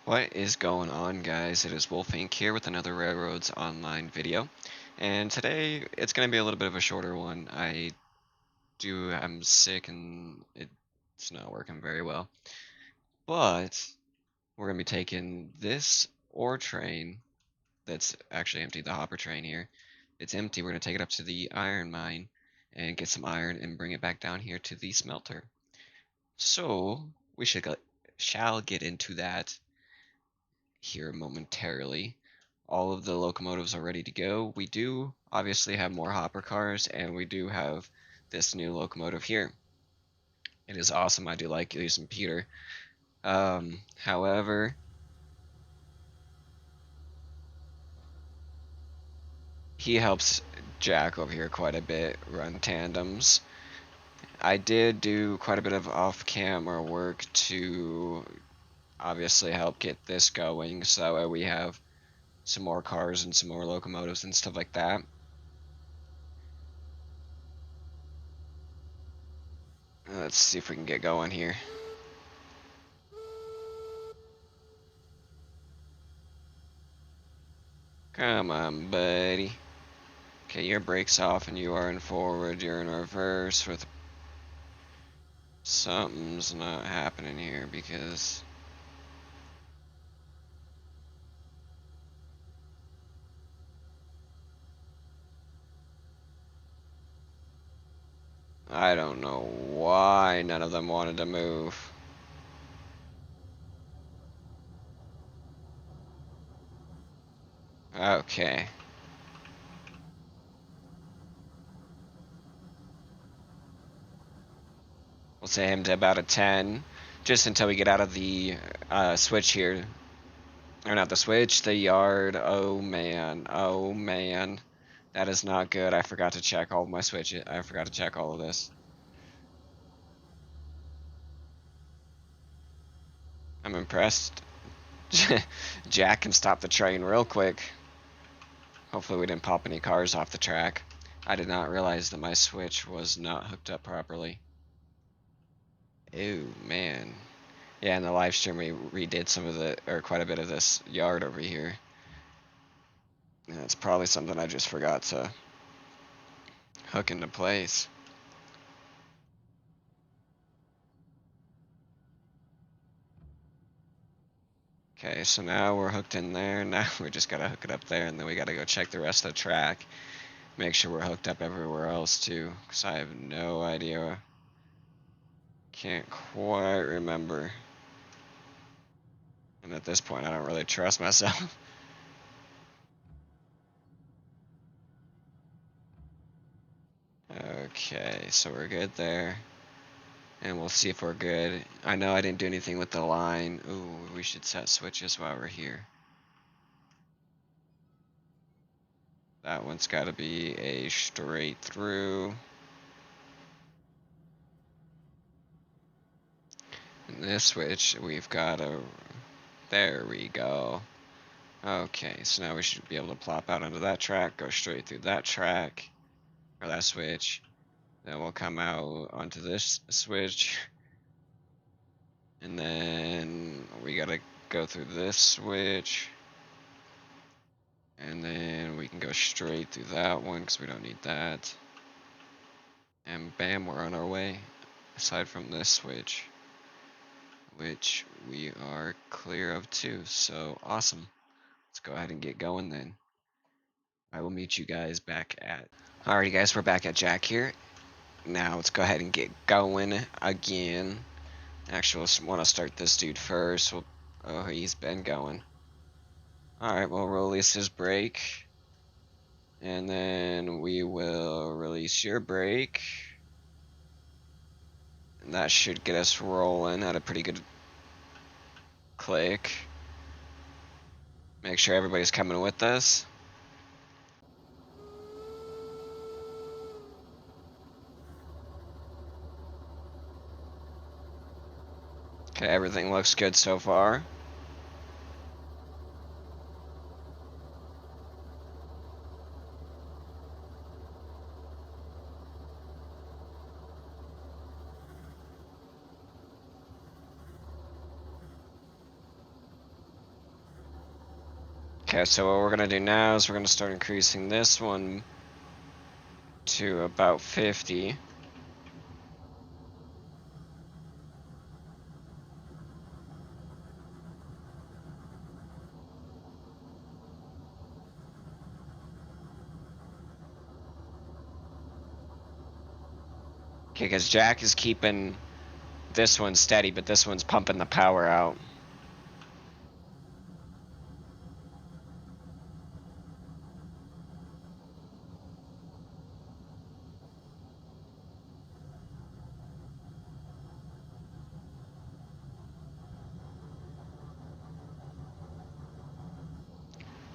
What is going on, guys? It is Wolfink here with another Railroads online video, and today it's going to be a little bit of a shorter one. I'm sick and it's not working very well, but we're going to be taking this ore train that's actually empty, the hopper train here. It's empty. We're going to take it up to the iron mine and get some iron and bring it back down here to the smelter. So shall get into that here momentarily. All of the locomotives are ready to go. We do obviously have more hopper cars, and we do have this new locomotive here. It is awesome. I do like using Peter. However, he helps Jack over here quite a bit run tandems. I did do quite a bit of off-camera work to obviously help get this going, so that way we have some more cars and some more locomotives and stuff like that. Let's see if we can get going here. Come on, buddy. Okay, your brake's off and you are in forward. You're in reverse with... Something's not happening here because... I don't know why none of them wanted to move. Okay. We'll say him to about a 10. Just until we get out of the switch here. Or not the switch, the yard. Oh man. Oh man. That is not good. I forgot to check all of my switches. I forgot to check all of this. I'm impressed. Jack can stop the train real quick. Hopefully we didn't pop any cars off the track. I did not realize that my switch was not hooked up properly. Ew, man. Yeah, in the live stream we redid quite a bit of this yard over here. And it's probably something I just forgot to hook into place. Okay, so now we're hooked in there. Now we just gotta hook it up there, and then we gotta go check the rest of the track. Make sure we're hooked up everywhere else too, because I have no idea. Can't quite remember. And at this point, I don't really trust myself. Okay, so we're good there. And we'll see if we're good. I know I didn't do anything with the line. Ooh, we should set switches while we're here. That one's got to be a straight through. And this switch, we've got a... There we go. Okay, so now we should be able to plop out onto that track, go straight through that track, or that switch. Then we'll come out onto this switch. And then we gotta go through this switch. And then we can go straight through that one because we don't need that. And bam, we're on our way. Aside from this switch, which we are clear of too. So awesome. Let's go ahead and get going then. I will meet you guys back at... Alrighty guys, we're back at Jack here. Now let's go ahead and get going again. Actually, I want to start this dude first. Oh, he's been going. Alright, we'll release his brake. And then we will release your brake. And that should get us rolling at a pretty good click. Make sure everybody's coming with us. Okay, everything looks good so far. Okay, so what we're gonna do now is we're gonna start increasing this one to about 50. Okay, because Jack is keeping this one steady, but this one's pumping the power out.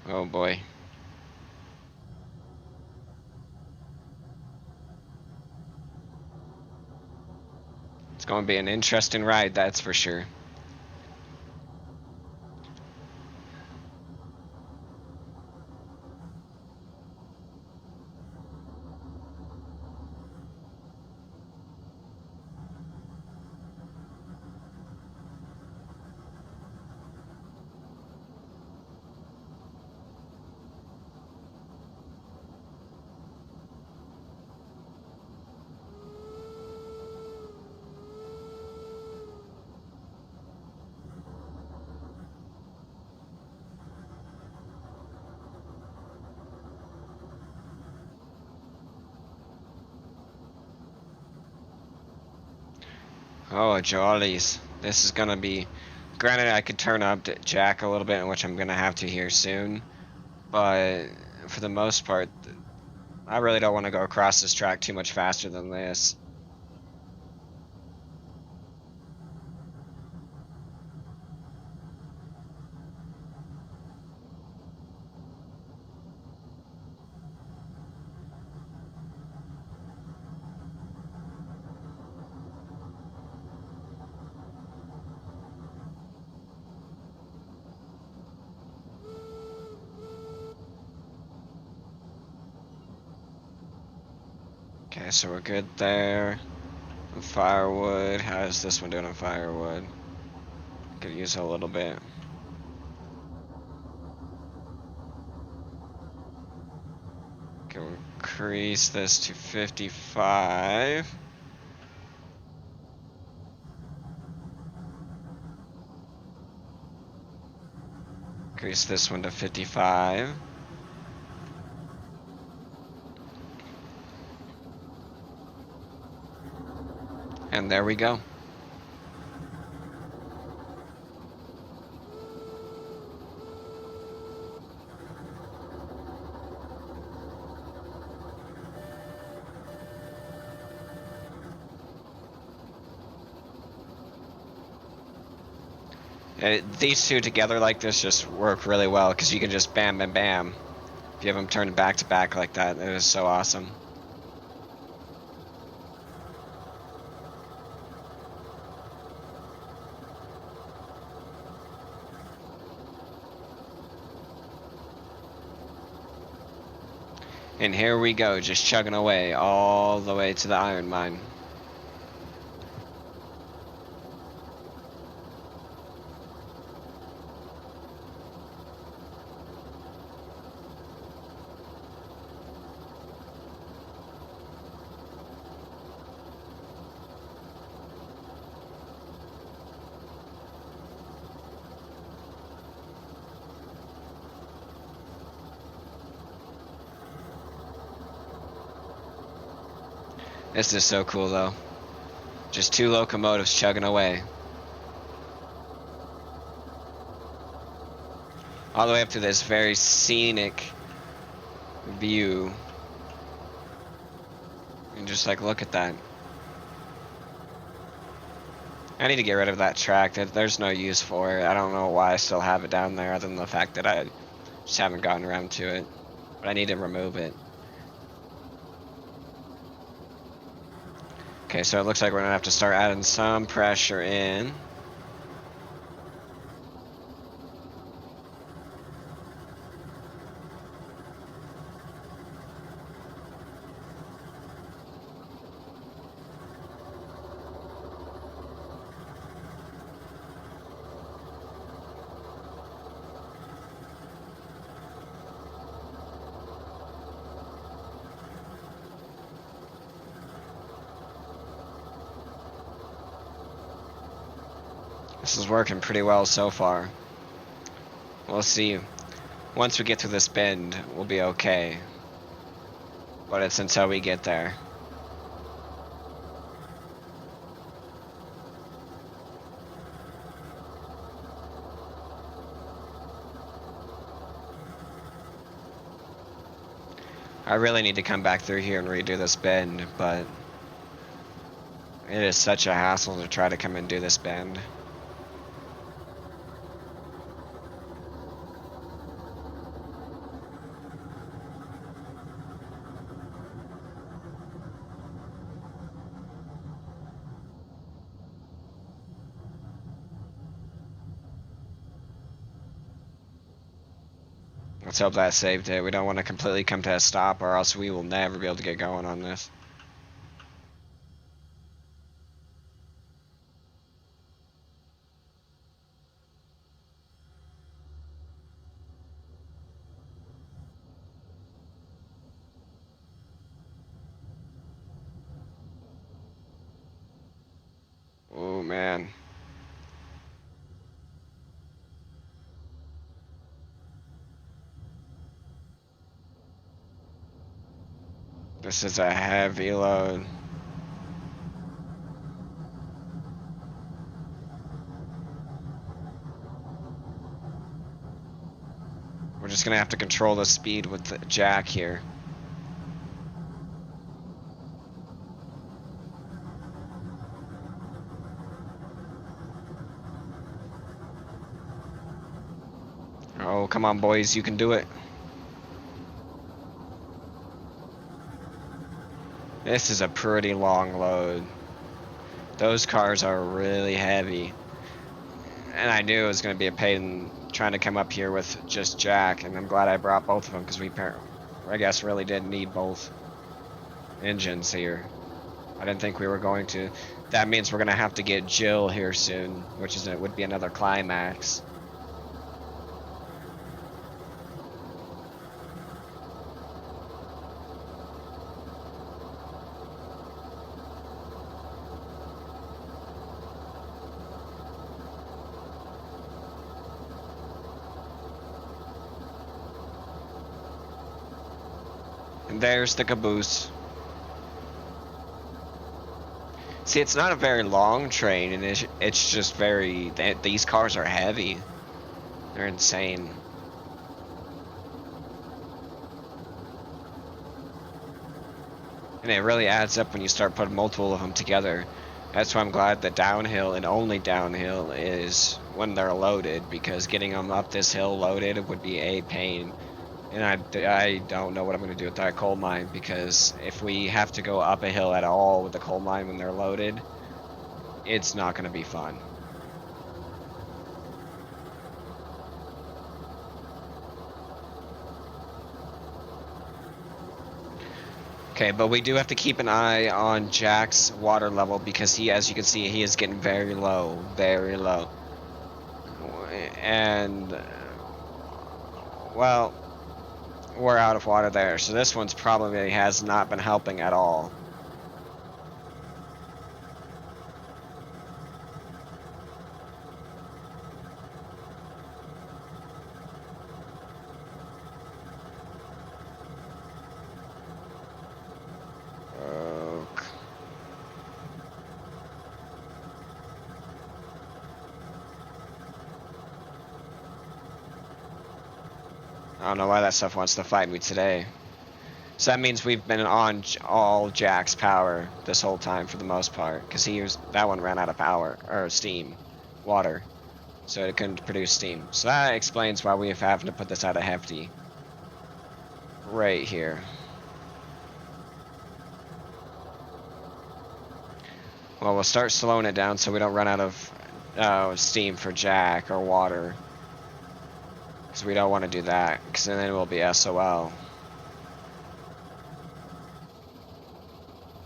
Oh boy. It's going to be an interesting ride, that's for sure. Oh, jollies. This is going to be... Granted, I could turn up Jack a little bit, which I'm going to have to here soon. But for the most part, I really don't want to go across this track too much faster than this. Okay, so we're good there. Firewood. How's this one doing on firewood? Could use a little bit. Okay, we'll increase this to 55. Increase this one to 55. And there we go. These two together like this just work really well because you can just bam, bam, bam. If you have them turned back to back like that, it is so awesome. And here we go, just chugging away all the way to the iron mine. This is so cool though. Just two locomotives chugging away. All the way up to this very scenic view. And just like, look at that. I need to get rid of that track. There's no use for it. I don't know why I still have it down there other than the fact that I just haven't gotten around to it. But I need to remove it. Okay, so it looks like we're gonna have to start adding some pressure in. This is working pretty well so far. We'll see. Once we get through this bend, we'll be okay. But it's until we get there. I really need to come back through here and redo this bend, but it is such a hassle to try to come and do this bend. Let's hope that saved it. We don't want to completely come to a stop, or else we will never be able to get going on this. Oh man. This is a heavy load. We're just gonna have to control the speed with the jack here. Oh, come on, boys, you can do it. This is a pretty long load. Those cars are really heavy. And I knew it was going to be a pain trying to come up here with just jack, and I'm glad I brought both of them, because we, I guess, really did need both engines here. I didn't think we were going to. That means we're going to have to get Jill here soon, which is would be another climax. And there's the caboose. See, it's not a very long train, and it's just very... These cars are heavy. They're insane. And it really adds up when you start putting multiple of them together. That's why I'm glad that downhill, and only downhill, is when they're loaded, because getting them up this hill loaded would be a pain. And I don't know what I'm going to do with that coal mine, because if we have to go up a hill at all with the coal mine when they're loaded, it's not going to be fun. Okay, but we do have to keep an eye on Jack's water level, because he, as you can see, he is getting very low, very low. And, well, we're out of water there, so this one's probably has not been helping at all. I don't know why that stuff wants to fight me today. So that means we've been on all Jack's power this whole time for the most part, because that one ran out of power, or steam, water, so it couldn't produce steam. So that explains why we have having to put this at a hefty right here. Well, we'll start slowing it down so we don't run out of steam for Jack or water, because we don't want to do that, because then we'll be SOL.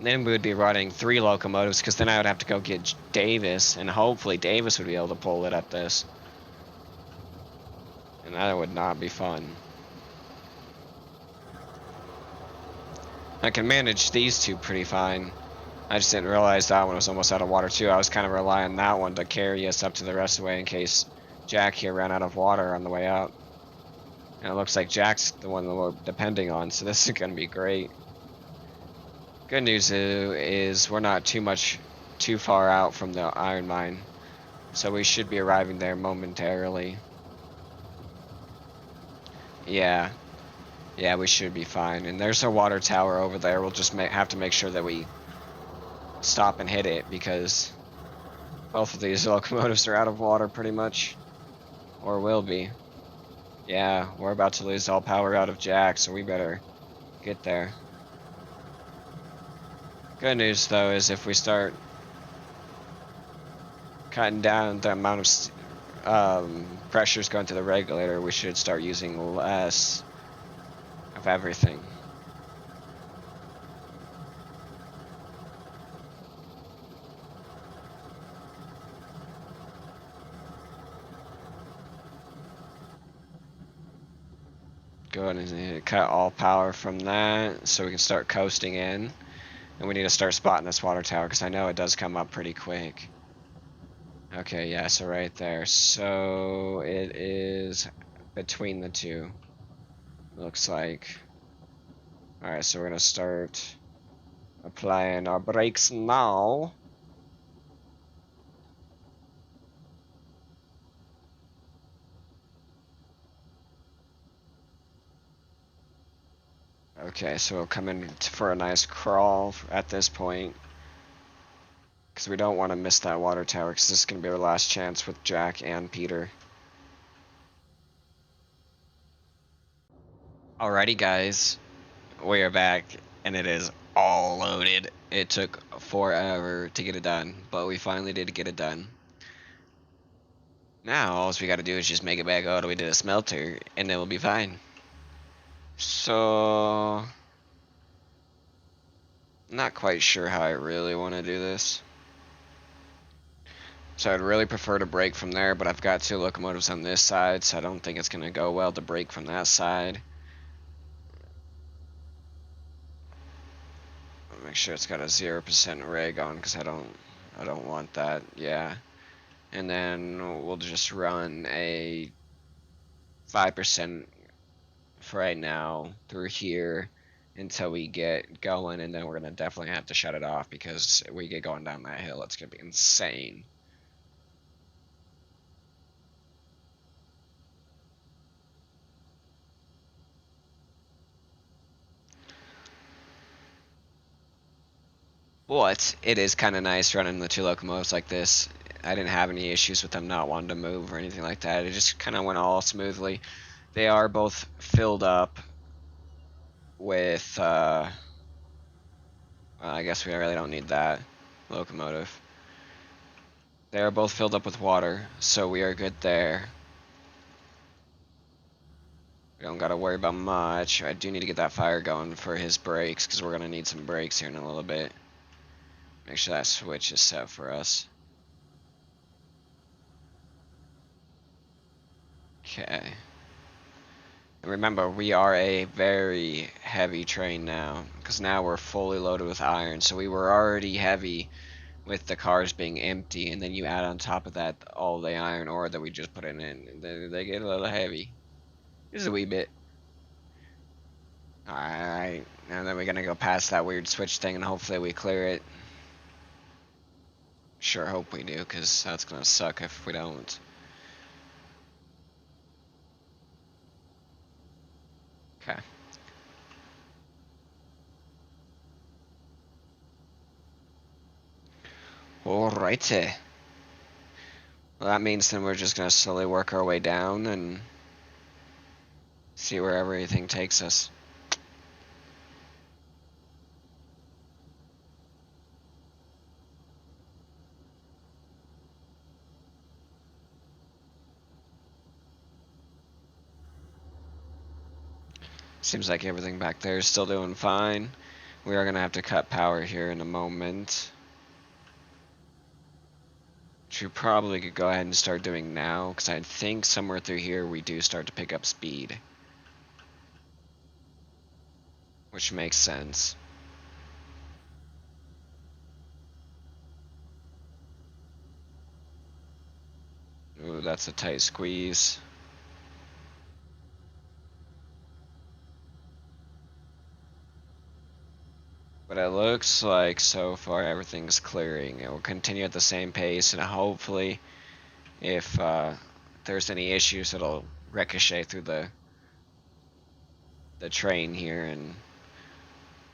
Then we would be running 3 locomotives, because then I would have to go get Davis, and hopefully Davis would be able to pull it at this. And that would not be fun. I can manage these two pretty fine. I just didn't realize that one was almost out of water too. I was kind of relying on that one to carry us up to the rest of the way in case Jack here ran out of water on the way out. And it looks like Jack's the one that we're depending on, so this is going to be great. Good news is we're not too far out from the iron mine, so we should be arriving there momentarily. Yeah, yeah, we should be fine. And there's a water tower over there. We'll just have to make sure that we stop and hit it because both of these locomotives are out of water pretty much, or will be. Yeah, we're about to lose all power out of Jack, so we better get there. Good news though is if we start cutting down the amount of pressures going to the regulator, we should start using less of everything. Go ahead and cut all power from that so we can start coasting in. And we need to start spotting this water tower because I know it does come up pretty quick. Okay, yeah, so right there. So it is between the two. Looks like. Alright, so we're gonna start applying our brakes now. Okay, so we'll come in for a nice crawl at this point. Because we don't want to miss that water tower because this is going to be our last chance with Jack and Peter. Alrighty guys, we are back and it is all loaded. It took forever to get it done, but we finally did get it done. Now all we gotta do is just make it back all the way to the smelter and then we'll be fine. So, not quite sure how I really want to do this. So I'd really prefer to break from there, but I've got two locomotives on this side, so I don't think it's gonna go well to break from that side. Make sure it's got a 0% reg on because I don't want that. Yeah, and then we'll just run a 5% for right now through here until we get going, and then we're gonna definitely have to shut it off because we get going down that hill, it's gonna be insane. But it is kind of nice running the two locomotives like this. I didn't have any issues with them not wanting to move or anything like that. It just kind of went all smoothly. They are both filled up with, I guess we really don't need that locomotive. They are both filled up with water, so we are good there. We don't gotta worry about much. I do need to get that fire going for his brakes, because we're gonna need some brakes here in a little bit. Make sure that switch is set for us. Okay. And remember, we are a very heavy train now, because now we're fully loaded with iron, so we were already heavy with the cars being empty, and then you add on top of that all the iron ore that we just put in, they get a little heavy. Just a wee bit. Alright, and then we're gonna go past that weird switch thing and hopefully we clear it. Sure hope we do, because that's gonna suck if we don't. Okay. Alrighty. Well, that means then we're just gonna slowly work our way down and see where everything takes us. Seems like everything back there is still doing fine. We are gonna have to cut power here in a moment. Which we probably could go ahead and start doing now, because I think somewhere through here we do start to pick up speed. Which makes sense. that's a tight squeeze. But it looks like so far everything's clearing. It will continue at the same pace, and hopefully, if there's any issues, it'll ricochet through the train here, and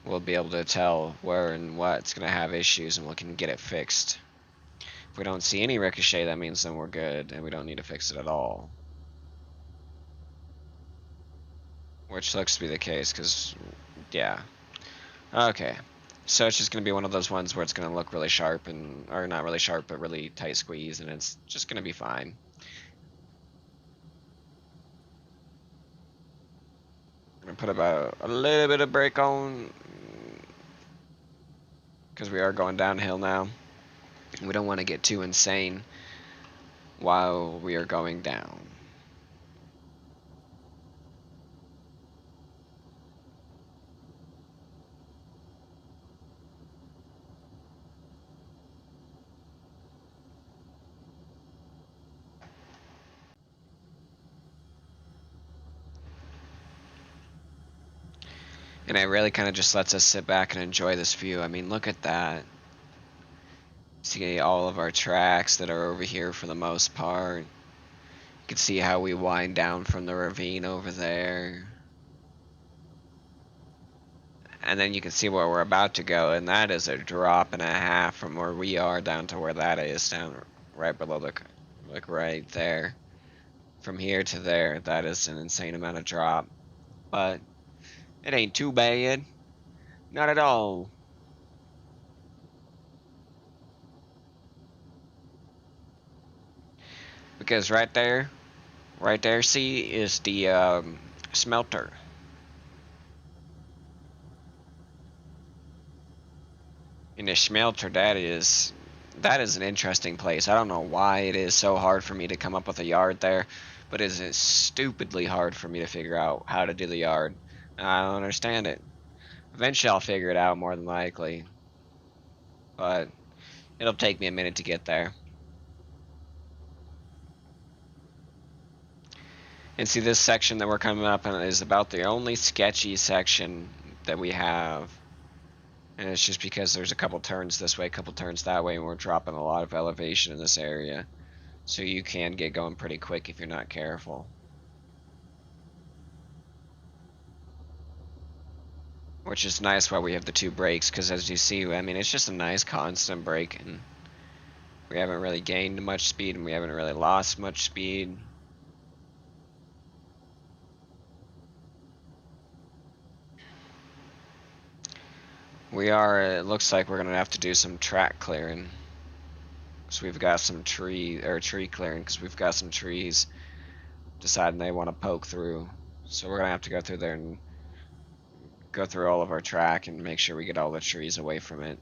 we'll be able to tell where and what's going to have issues, and we can get it fixed. If we don't see any ricochet, that means then we're good, and we don't need to fix it at all. Which looks to be the case, because, yeah. Okay. So it's just going to be one of those ones where it's going to look really sharp, or not really sharp, but really tight squeeze, and it's just going to be fine. I'm going to put about a little bit of brake on, because we are going downhill now. We don't want to get too insane while we are going down. And it really kind of just lets us sit back and enjoy this view. I mean, look at that. See all of our tracks that are over here for the most part. You can see how we wind down from the ravine over there. And then you can see where we're about to go, and that is a drop and a half from where we are down to where that is, down right below the, like right there. From here to there, that is an insane amount of drop. But it ain't too bad. Not at all. Because right there, see, is the smelter. And the smelter, that is an interesting place. I don't know why it is so hard for me to come up with a yard there, but it is stupidly hard for me to figure out how to do the yard. I don't understand it. Eventually I'll figure it out, more than likely. But it'll take me a minute to get there. And see, this section that we're coming up on is about the only sketchy section that we have. And it's just because there's a couple turns this way, a couple turns that way, and we're dropping a lot of elevation in this area. So you can get going pretty quick if you're not careful. Which is nice while we have the two brakes, because as you see, I mean, it's just a nice constant brake, and we haven't really gained much speed, and we haven't really lost much speed. It looks like we're gonna have to do some track clearing. So we've got some tree clearing, because we've got some trees deciding they want to poke through. So we're gonna have to go through there and go through all of our track and make sure we get all the trees away from it.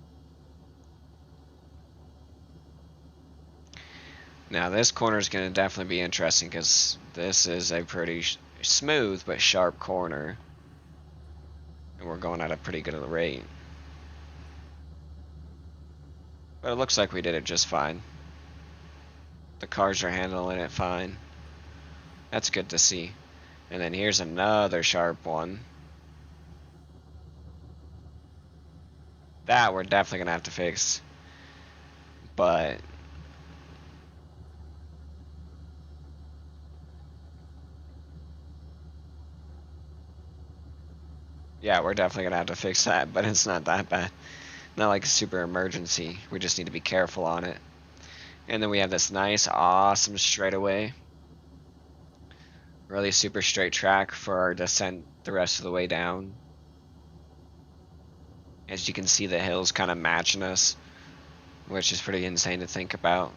Now this corner is going to definitely be interesting, because this is a pretty smooth but sharp corner, and we're going at a pretty good rate. But it looks like we did it just fine. The cars are handling it fine. That's good to see. And then here's another sharp one. That we're definitely going to have to fix. But yeah, we're definitely going to have to fix that, but it's not that bad. Not like a super emergency. We just need to be careful on it. And then we have this nice, awesome straightaway. Really super straight track for our descent the rest of the way down. As you can see, the hills kind of matching us, which is pretty insane to think about.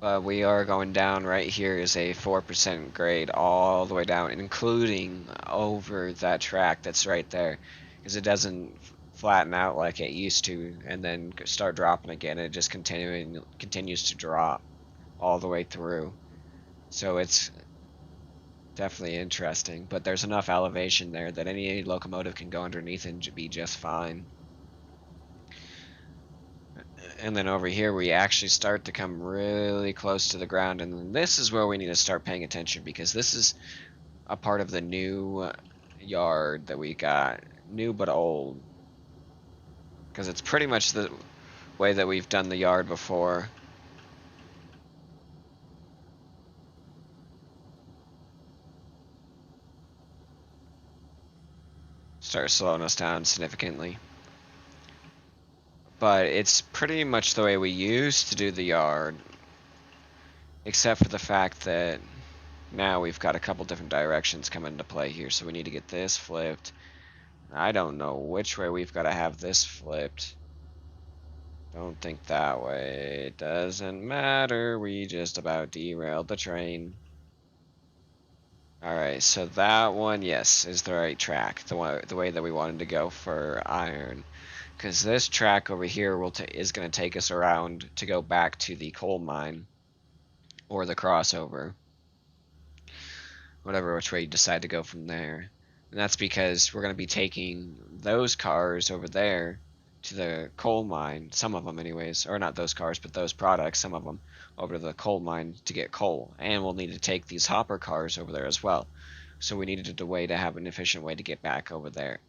But we are going down. Right here is a 4% grade all the way down, including over that track that's right there, because it doesn't flatten out like it used to and then start dropping again. It just continues to drop all the way through. So it's definitely interesting, but there's enough elevation there that any locomotive can go underneath and be just fine. And then over here, we actually start to come really close to the ground. And then this is where we need to start paying attention because this is a part of the new yard that we got. New but old. Because it's pretty much the way that we've done the yard before. Start slowing us down significantly. But it's pretty much the way we used to do the yard. Except for the fact that now we've got a couple different directions come into play here. So we need to get this flipped. I don't know which way we've got to have this flipped. Don't think that way. Doesn't matter. We just about derailed the train. Alright, so that one, yes, is the right track. The way that we wanted to go for iron. Because this track over here is going to take us around to go back to the coal mine. Or the crossover. Whatever which way you decide to go from there. And that's because we're going to be taking those cars over there to the coal mine, some of them anyways, or not those cars, but those products, some of them, over to the coal mine to get coal. And we'll need to take these hopper cars over there as well. So we needed a way to have an efficient way to get back over there.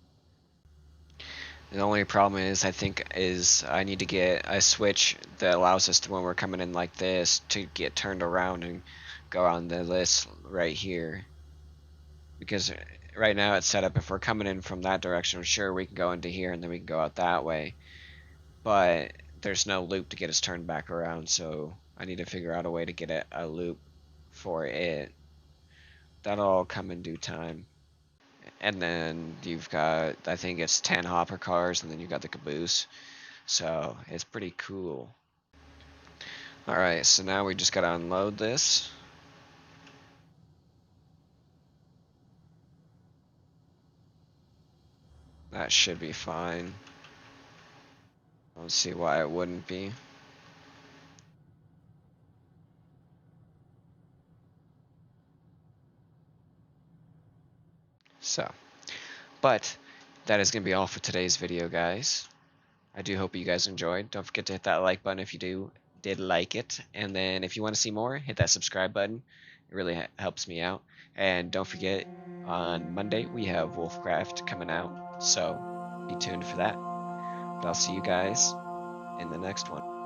The only problem is, I think, is I need to get a switch that allows us to, when we're coming in like this, to get turned around and go on the list right here. Because right now it's set up, if we're coming in from that direction, sure, we can go into here and then we can go out that way. But there's no loop to get us turned back around, so I need to figure out a way to get a loop for it. That'll all come in due time. And then you've got, I think it's 10 hopper cars, and then you've got the caboose. So it's pretty cool. Alright, so now we just gotta unload this. That should be fine. I don't see why it wouldn't be. So, but that is going to be all for today's video, guys. I do hope you guys enjoyed. Don't forget to hit that like button if you did like it. And then if you want to see more, hit that subscribe button. It really helps me out. And don't forget, on Monday, we have Wolfcraft coming out. So be tuned for that. But I'll see you guys in the next one.